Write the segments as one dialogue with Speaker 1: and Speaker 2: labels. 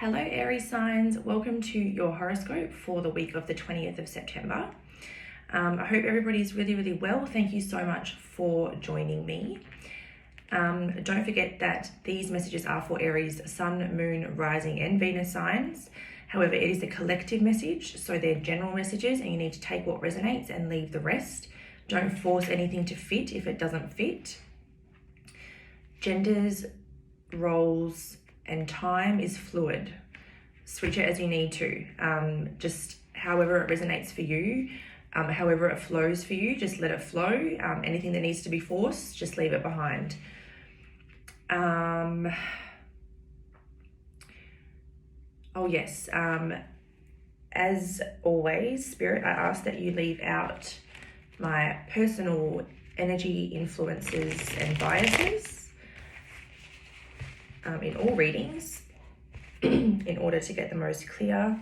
Speaker 1: Hello Aries signs, welcome to your horoscope for the week of the 20th of September. I hope everybody's really well. Thank you so much for joining me. Don't forget that these messages are for Aries sun, moon, rising and Venus signs. However, it is a collective message, so they're general messages and you need to take what resonates and leave the rest. Don't force anything to fit if it doesn't fit. Genders, roles and time is fluid. Switch it as you need to. Just however it resonates for you, however it flows for you, just let it flow. Anything that needs to be forced, just leave it behind. Oh yes, as always, Spirit, I ask that you leave out my personal energy, influences and biases in all readings in order to get the most clear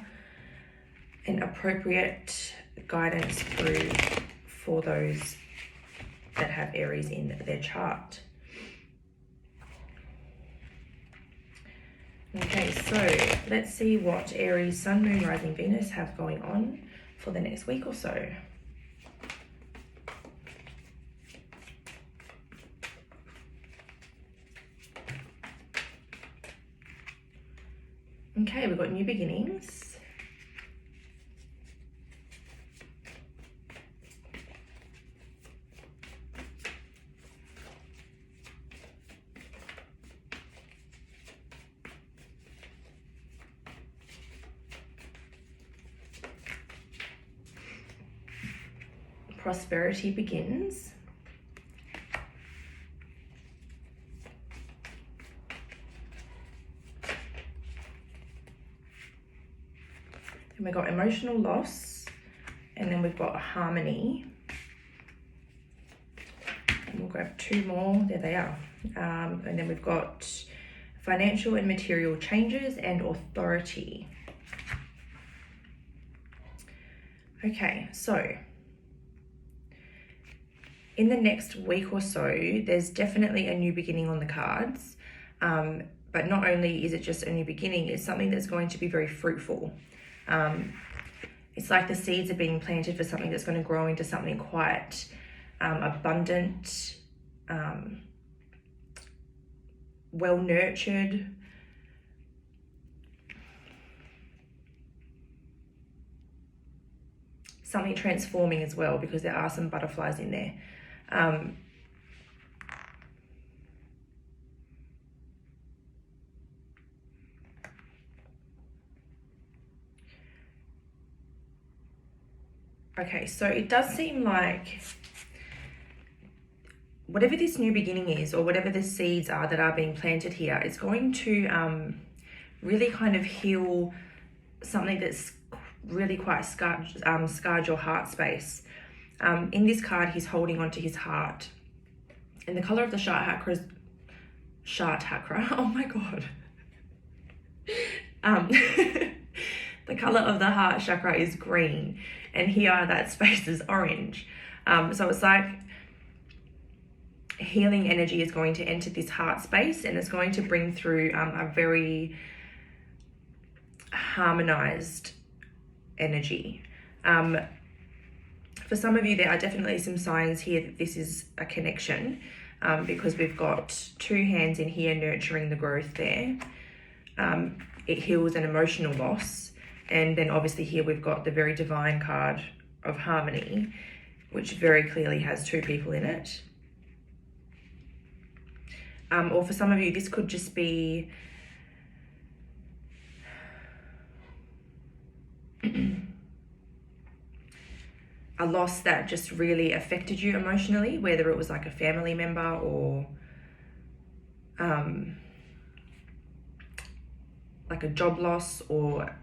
Speaker 1: and appropriate guidance through for those that have Aries in their chart. Okay, so let's see what Aries sun, moon, rising, Venus have going on for the next week or so. Okay, we've got new beginnings. Prosperity begins. And we've got emotional loss, and then we've got harmony. And we'll grab two more, there they are. And then we've got financial and material changes and authority. Okay, so in the next week or so, there's definitely a new beginning on the cards. But not only is it just a new beginning, it's something that's going to be very fruitful. It's like the seeds are being planted for something that's going to grow into something quite abundant, well nurtured. Something transforming as well, because there are some butterflies in there. Okay, so it does seem like whatever this new beginning is, or whatever the seeds are that are being planted here, it's going to really kind of heal something that's really quite scarred your heart space. In this card, he's holding onto his heart. And the color of the Shart Chakra, oh my God. The color of the heart chakra is green, and here that space is orange. So it's like healing energy is going to enter this heart space, and it's going to bring through a very harmonized energy. For some of you, there are definitely some signs here that this is a connection, because we've got two hands in here nurturing the growth there. It heals an emotional loss. And then obviously here we've got the very divine card of harmony, which very clearly has two people in it. Or for some of you, this could just be a loss that just really affected you emotionally, whether it was like a family member or like a job loss or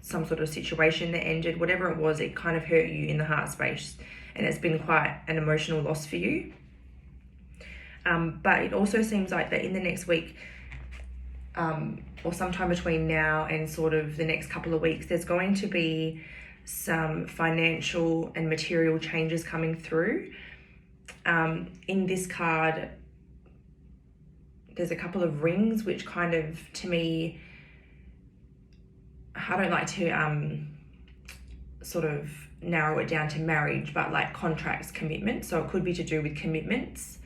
Speaker 1: some sort of situation that ended. Whatever it was, it kind of hurt you in the heart space, and it's been quite an emotional loss for you. But it also seems like that in the next week, or sometime between now and sort of the next couple of weeks, there's going to be some financial and material changes coming through. In this card, there's a couple of rings, which kind of, to me, I don't like to sort of narrow it down to marriage, but like contracts, commitments. So it could be to do with commitments.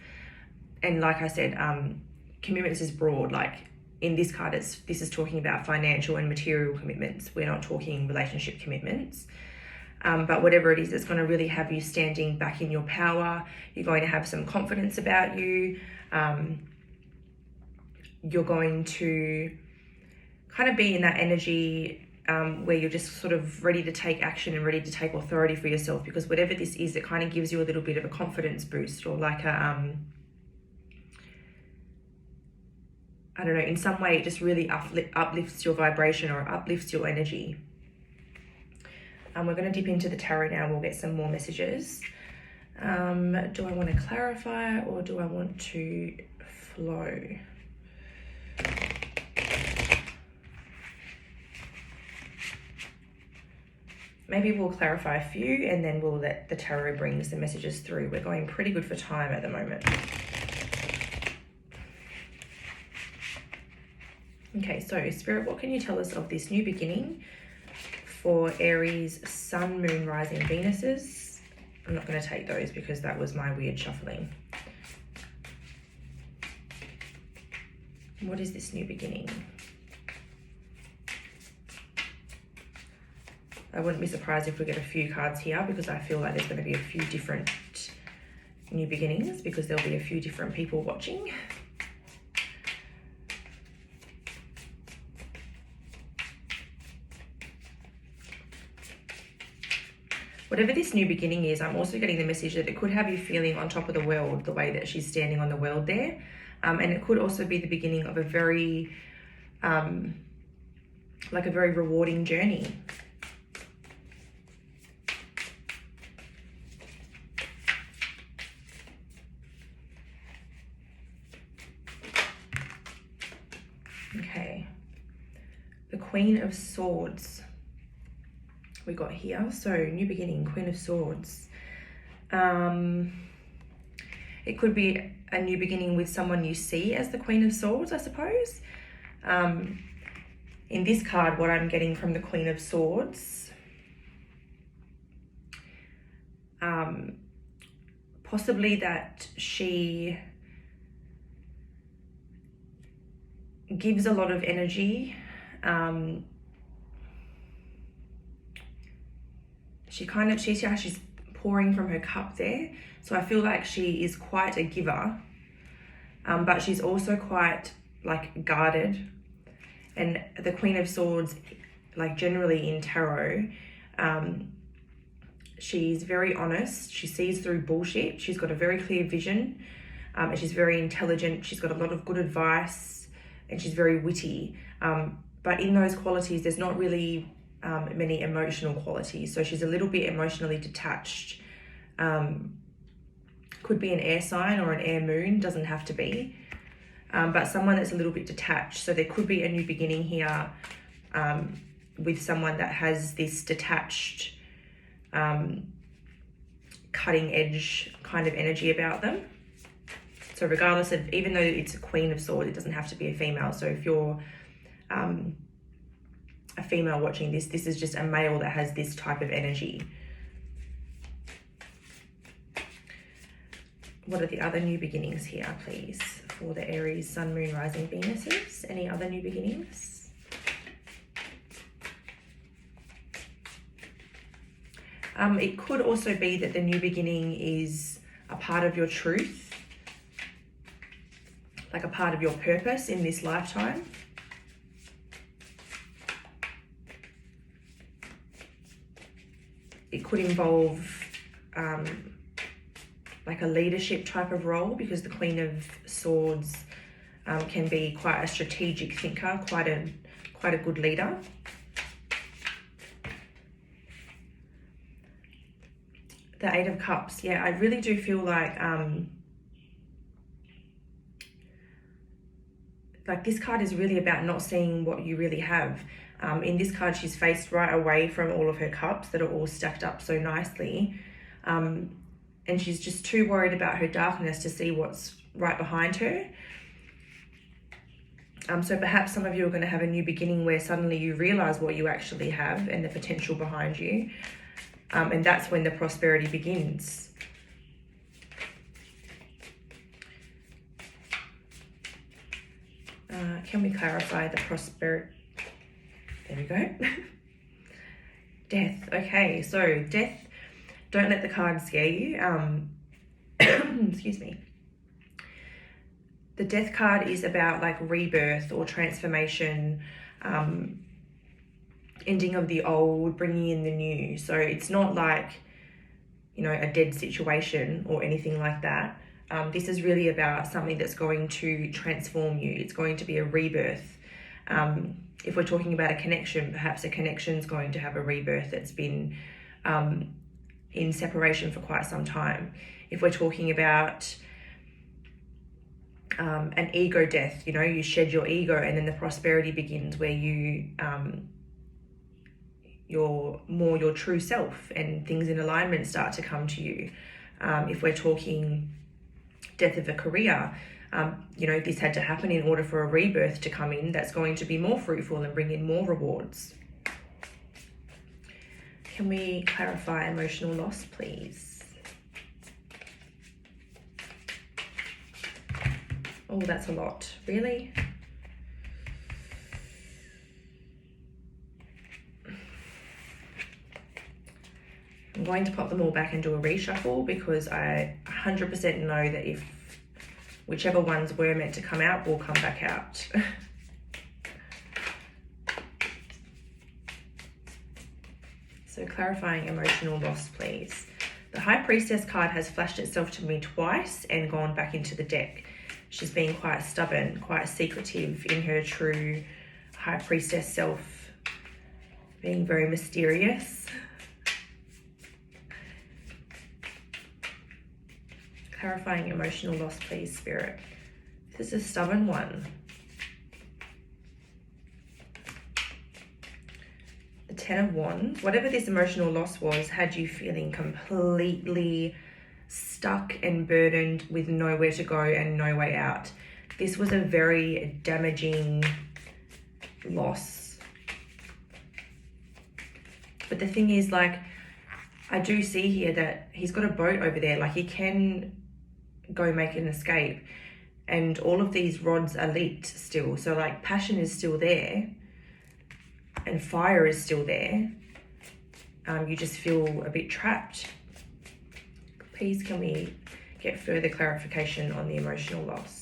Speaker 1: And like I said, commitments is broad. Like in this card, this is talking about financial and material commitments. We're not talking relationship commitments. But whatever it is, it's going to really have you standing back in your power. You're going to have some confidence about you. You're going to kind of be in that energy where you're just sort of ready to take action and ready to take authority for yourself, because whatever this is, it kind of gives you a little bit of a confidence boost, or like a, I don't know, in some way it just really uplifts your vibration or uplifts your energy. We're going to dip into the tarot now and we'll get some more messages. Do I want to clarify or do I want to flow? Maybe we'll clarify a few and then we'll let the tarot bring some messages through. We're going pretty good for time at the moment. Okay, so Spirit, what can you tell us of this new beginning for Aries, Sun, Moon, Rising, Venuses? I'm not going to take those because that was my weird shuffling. What is this new beginning? I wouldn't be surprised if we get a few cards here, because I feel like there's going to be a few different new beginnings, because there'll be a few different people watching. Whatever this new beginning is, I'm also getting the message that it could have you feeling on top of the world, the way that she's standing on the world there. And it could also be the beginning of a very, like a very rewarding journey. Okay. The Queen of Swords we got here. So new beginning, Queen of Swords. It could be a new beginning with someone you see as the Queen of Swords, I suppose. In this card, what I'm getting from the Queen of Swords, possibly that she gives a lot of energy. She's pouring from her cup there. So I feel like she is quite a giver, but she's also quite like guarded. And the Queen of Swords, like generally in tarot, she's very honest. She sees through bullshit. She's got a very clear vision, and she's very intelligent. She's got a lot of good advice, and she's very witty. But in those qualities, there's not really many emotional qualities. So she's a little bit emotionally detached. Could be an air sign or an air moon, doesn't have to be. But someone that's a little bit detached. So there could be a new beginning here with someone that has this detached, cutting edge kind of energy about them. So regardless of, even though it's a Queen of Swords, it doesn't have to be a female. So if you're a female watching this, this is just a male that has this type of energy. What are the other new beginnings here, please, for the Aries, Sun, Moon, Rising, Venuses? Any other new beginnings? It could also be that the new beginning is a part of your truth, like a part of your purpose in this lifetime. It could involve like a leadership type of role, because the Queen of Swords can be quite a strategic thinker, quite a good leader. The Eight of Cups, yeah, I really do feel like this card is really about not seeing what you really have. In this card, she's faced right away from all of her cups that are all stacked up so nicely. And she's just too worried about her darkness to see what's right behind her. So perhaps some of you are going to have a new beginning where suddenly you realize what you actually have and the potential behind you. And that's when the prosperity begins. Can we clarify the prosperity? There we go. Death. Okay, so death, don't let the card scare you. Excuse me. The death card is about like rebirth or transformation, ending of the old, bringing in the new. So it's not like, you know, a dead situation or anything like that. This is really about something that's going to transform you. It's going to be a rebirth. If we're talking about a connection, perhaps a connection's going to have a rebirth that's been in separation for quite some time. If we're talking about an ego death, you know, you shed your ego and then the prosperity begins where you you're more your true self and things in alignment start to come to you. If we're talking death of a career, you know, this had to happen in order for a rebirth to come in that's going to be more fruitful and bring in more rewards. Can we clarify emotional loss, please? Oh, that's a lot. Really? I'm going to pop them all back and do a reshuffle because I 100% know that if whichever ones were meant to come out will come back out. So clarifying emotional loss, please. The High Priestess card has flashed itself to me twice and gone back into the deck. She's been quite stubborn, quite secretive in her true High Priestess self, being very mysterious. Clarifying emotional loss, please, Spirit. This is a stubborn one. The Ten of Wands. Whatever this emotional loss was, had you feeling completely stuck and burdened with nowhere to go and no way out. This was a very damaging loss. But the thing is, like, I do see here that he's got a boat over there. Like, he can go make an escape. And all of these rods are lit still. So, like, passion is still there. And fire is still there. You just feel a bit trapped. Please, can we get further clarification on the emotional loss?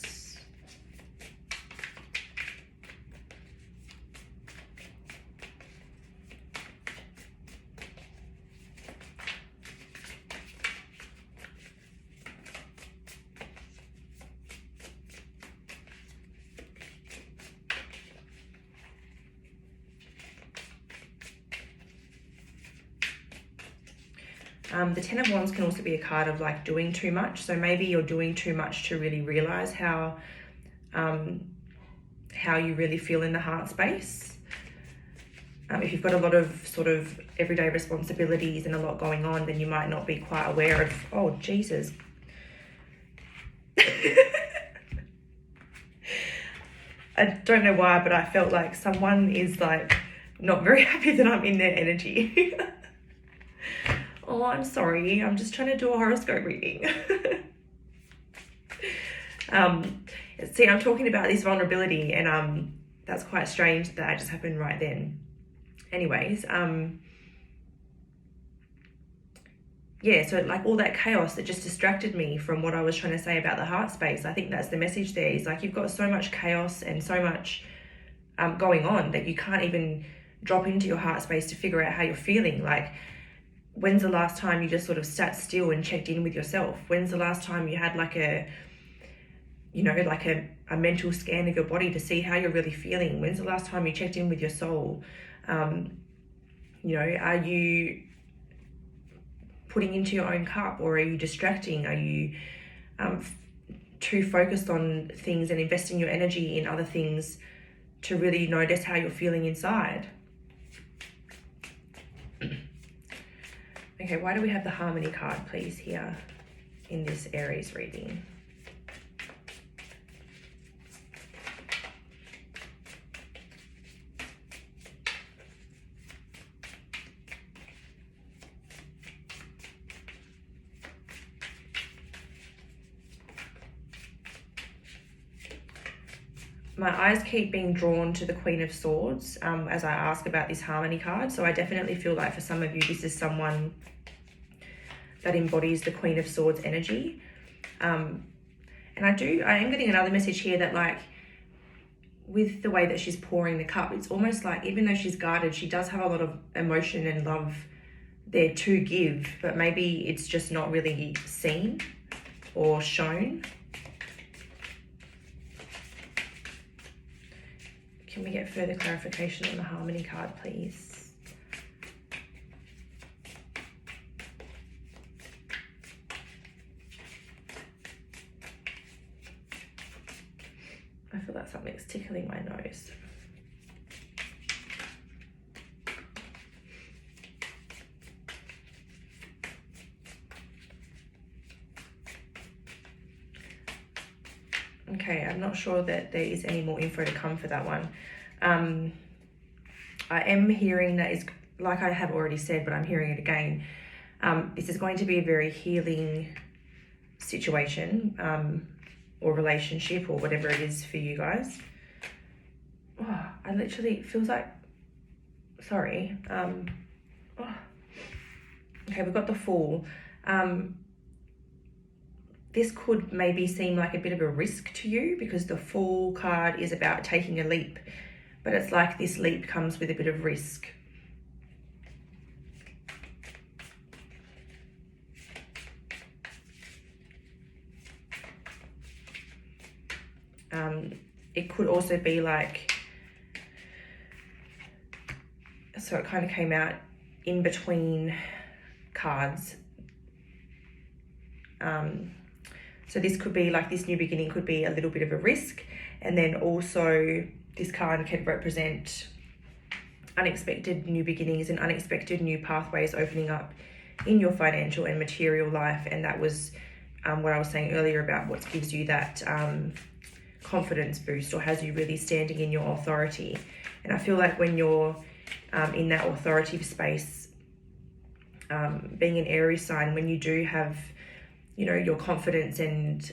Speaker 1: The Ten of Wands can also be a card of like doing too much. So maybe you're doing too much to really realize how you really feel in the heart space. If you've got a lot of sort of everyday responsibilities and a lot going on, then you might not be quite aware of, oh, Jesus. I don't know why, but I felt like someone is like not very happy that I'm in their energy. Oh, I'm sorry. I'm just trying to do a horoscope reading. See, I'm talking about this vulnerability and that's quite strange that just happened right then. Anyways, yeah, so like all that chaos that just distracted me from what I was trying to say about the heart space. I think that's the message there. Is like you've got so much chaos and so much going on that you can't even drop into your heart space to figure out how you're feeling. Like, when's the last time you just sort of sat still and checked in with yourself? When's the last time you had like a, you know, like a mental scan of your body to see how you're really feeling? When's the last time you checked in with your soul? You know, are you putting into your own cup, or are you distracting? Are you too focused on things and investing your energy in other things to really notice how you're feeling inside? Okay, why do we have the Harmony card, please, here in this Aries reading? my eyes keep being drawn to the Queen of Swords as I ask about this Harmony card. So I definitely feel like for some of you, this is someone that embodies the Queen of Swords energy. And I am getting another message here that, like, with the way that she's pouring the cup, it's almost like even though she's guarded, she does have a lot of emotion and love there to give, but maybe it's just not really seen or shown. Can we get further clarification on the Harmony card, please? I feel like something's tickling my nose. Okay, I'm not sure that there is any more info to come for that one. I am hearing that is, like I have already said, but I'm hearing it again. This is going to be a very healing situation or relationship or whatever it is for you guys. Oh, I literally, it feels like, sorry. Okay, we've got the Fool. This could maybe seem like a bit of a risk to you because the Fool card is about taking a leap, but it's like this leap comes with a bit of risk. It could also be like, so it kind of came out in between cards. So this could be like, this new beginning could be a little bit of a risk. And then also this card can represent unexpected new beginnings and unexpected new pathways opening up in your financial and material life. And that was what I was saying earlier about what gives you that confidence boost or has you really standing in your authority. And I feel like when you're in that authoritative space, being an Aries sign, when you do have, you know, your confidence and,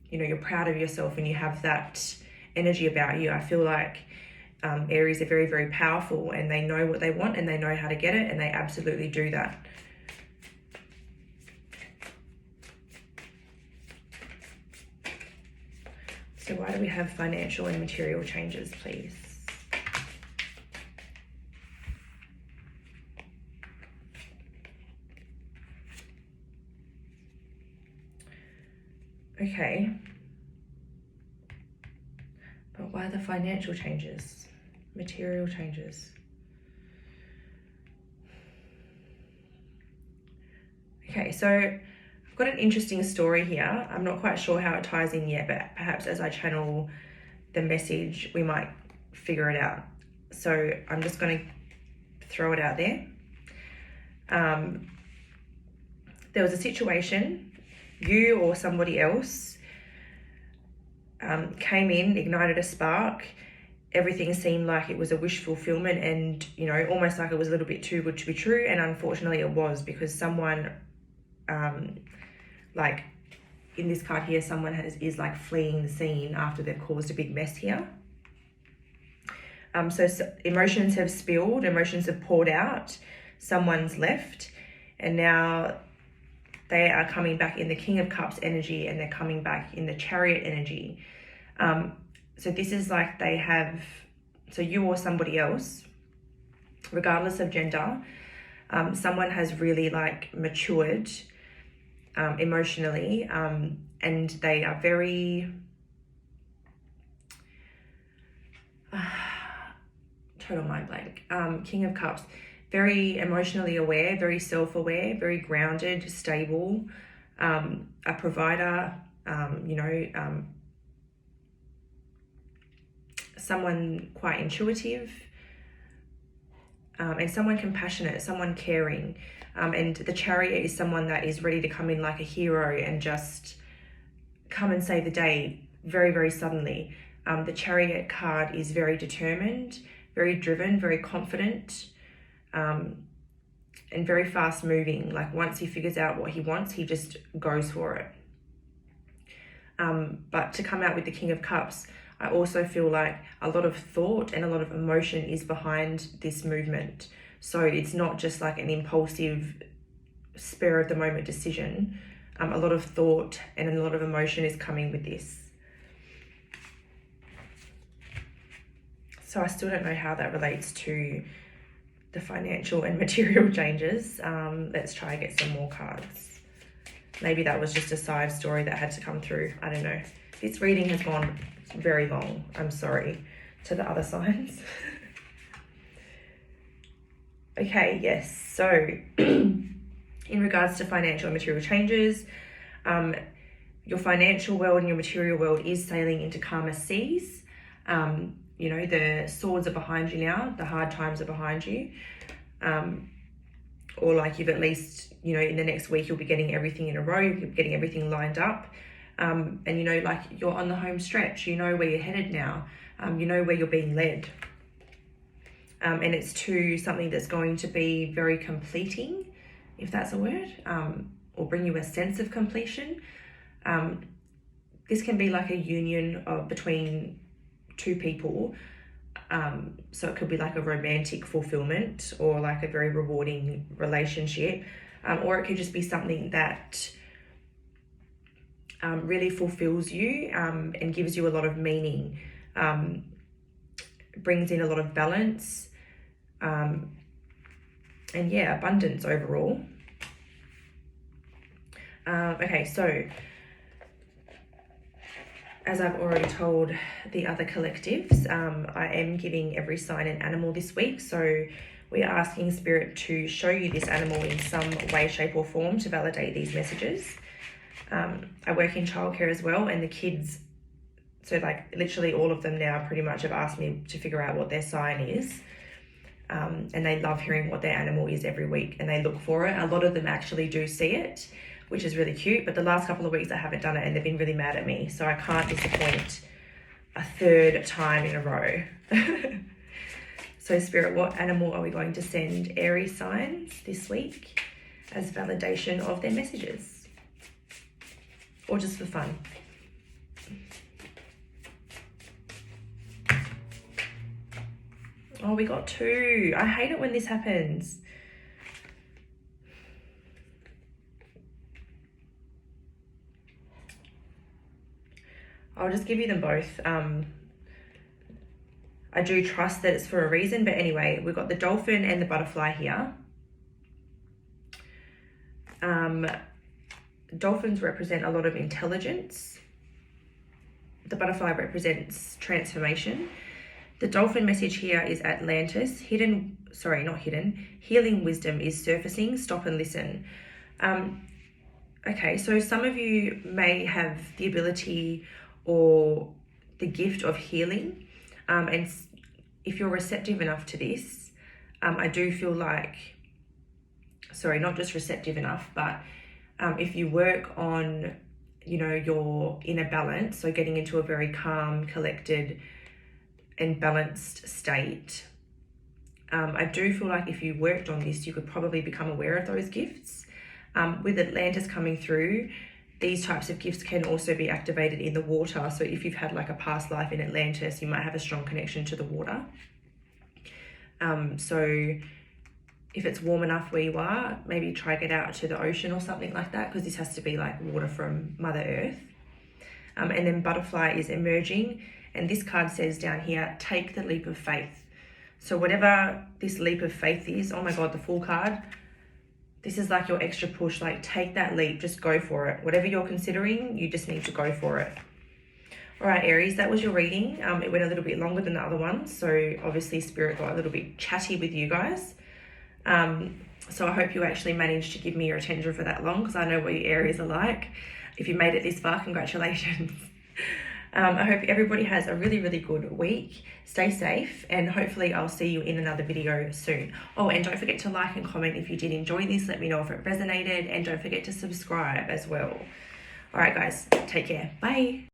Speaker 1: you know, you're proud of yourself and you have that energy about you, I feel like Aries are very, very powerful and they know what they want and they know how to get it, and they absolutely do that. So why do we have financial and material changes, please? Okay. But why the financial changes? Material changes. Okay, so I've got an interesting story here. I'm not quite sure how it ties in yet, but perhaps as I channel the message, we might figure it out. So I'm just going to throw it out there. There was a situation, you or somebody else came in, ignited a spark. Everything seemed like it was a wish fulfillment and, you know, almost like it was a little bit too good to be true. And unfortunately it was, because someone, like in this card here, someone is like fleeing the scene after they've caused a big mess here. So emotions have spilled, emotions have poured out, someone's left, and now they are coming back in the King of Cups energy and they're coming back in the Chariot energy. So this is like they have, so you or somebody else, regardless of gender, someone has really like matured emotionally, and they are very, total mind blank, King of Cups, very emotionally aware, very self-aware, very grounded, stable, a provider, you know, someone quite intuitive, and someone compassionate, someone caring. And the Chariot is someone that is ready to come in like a hero and just come and save the day very, very suddenly. The Chariot card is very determined, very driven, very confident, and very fast moving. Like once he figures out what he wants, he just goes for it. But to come out with the King of Cups, I also feel like a lot of thought and a lot of emotion is behind this movement. So it's not just like an impulsive, spur of the moment decision. A lot of thought and a lot of emotion is coming with this. So I still don't know how that relates to the financial and material changes. Let's try and get some more cards. Maybe that was just a side story that had to come through. I don't know. This reading has gone very long. I'm sorry to the other signs. Okay, yes. So in regards to financial and material changes, your financial world and your material world is sailing into calmer seas. You know, the swords are behind you now. The hard times are behind you. Or like you've at least, you know, in the next week, you'll be getting everything in a row. You'll be getting everything lined up. And, you know, like you're on the home stretch. You know where you're headed now. You know where you're being led. And it's to something that's going to be very completing, if that's a word, or bring you a sense of completion. This can be like a union between two people. So it could be like a romantic fulfillment or like a very rewarding relationship. Or it could just be something that really fulfills you and gives you a lot of meaning, brings in a lot of balance, and yeah, abundance overall. Okay, so as I've already told the other collectives, I am giving every sign an animal this week. So we are asking Spirit to show you this animal in some way, shape or form to validate these messages. I work in childcare as well, and the kids, so like literally all of them now pretty much have asked me to figure out what their sign is. And they love hearing what their animal is every week, and they look for it. A lot of them actually do see it, which is really cute, but the last couple of weeks I haven't done it and they've been really mad at me, so I can't disappoint a third time in a row. So Spirit, what animal are we going to send Aries signs this week as validation of their messages? Or just for fun? Oh, we got 2. I hate it when this happens. I'll just give you them both. I do trust that it's for a reason, but anyway, we've got the dolphin and the butterfly here. Dolphins represent a lot of intelligence. The butterfly represents transformation. The dolphin message here is Atlantis. Healing wisdom is surfacing. Stop and listen. Okay, so some of you may have the ability or the gift of healing. And if you're receptive enough to this, I do feel like, not just receptive enough, but if you work on, you know, your inner balance, so getting into a very calm, collected and balanced state, I do feel like if you worked on this, you could probably become aware of those gifts. With Atlantis coming through, these types of gifts can also be activated in the water. So if you've had like a past life in Atlantis, you might have a strong connection to the water. So if it's warm enough where you are, maybe try get out to the ocean or something like that, because this has to be like water from Mother Earth. And then butterfly is emerging. And this card says down here, take the leap of faith. So whatever this leap of faith is, oh my God, the Fool card, this is like your extra push, like take that leap, just go for it. Whatever you're considering, you just need to go for it. All right, Aries, that was your reading. It went a little bit longer than the other one. So obviously Spirit got a little bit chatty with you guys. So I hope you actually managed to give me your attention for that long, because I know what you Aries are like. If you made it this far, congratulations. I hope everybody has a really, really good week. Stay safe, and hopefully I'll see you in another video soon. Oh, and don't forget to like and comment if you did enjoy this. Let me know if it resonated, and don't forget to subscribe as well. All right, guys, take care. Bye.